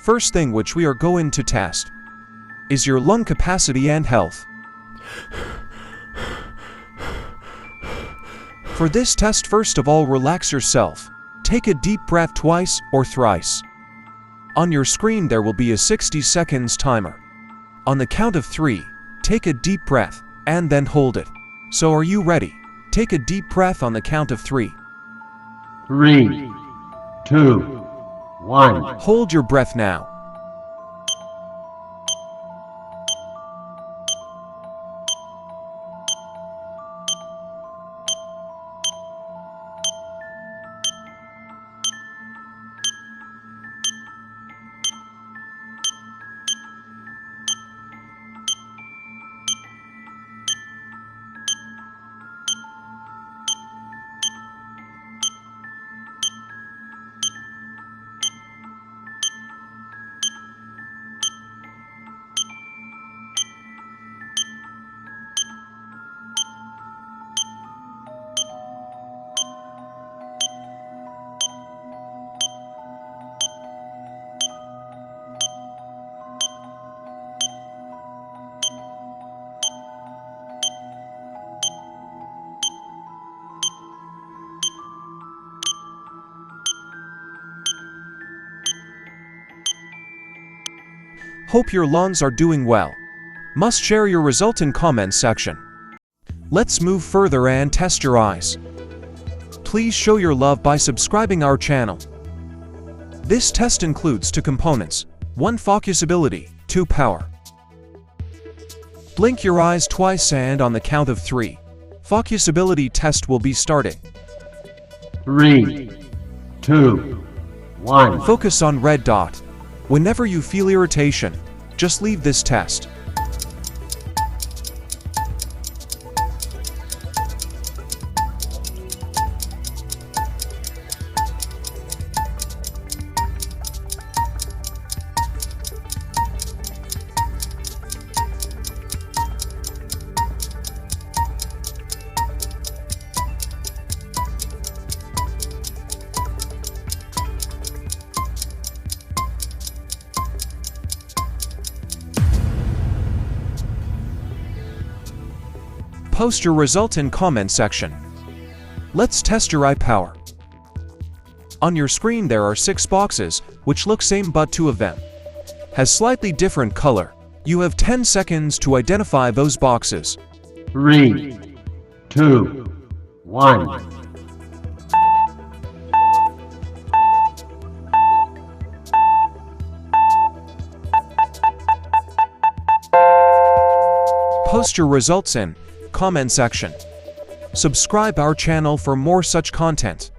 First thing which we are going to test is your lung capacity and health. For this test, first of all, relax yourself. Take a deep breath twice or thrice. On your screen there will be a 60 seconds timer. On the count of 3, take a deep breath and then hold it. So are you ready? Take a deep breath on the count of 3. 3, 2, 1. Hold your breath now. Hope your lungs are doing well. Must share your result in comments section. Let's move further and test your eyes. Please show your love by subscribing our channel. This test includes 2 components: 1 focusability, 2 power. Blink your eyes twice and on the count of 3, focusability test will be starting. 3, 2, 1. Focus on red dot. Whenever you feel irritation, just leave this test. Post your result in comment section. Let's test your eye power. On your screen there are 6 boxes, which look same but 2 of them has slightly different color. You have 10 seconds to identify those boxes. 3, 2, 1. Post your results in comment section. Subscribe our channel for more such content.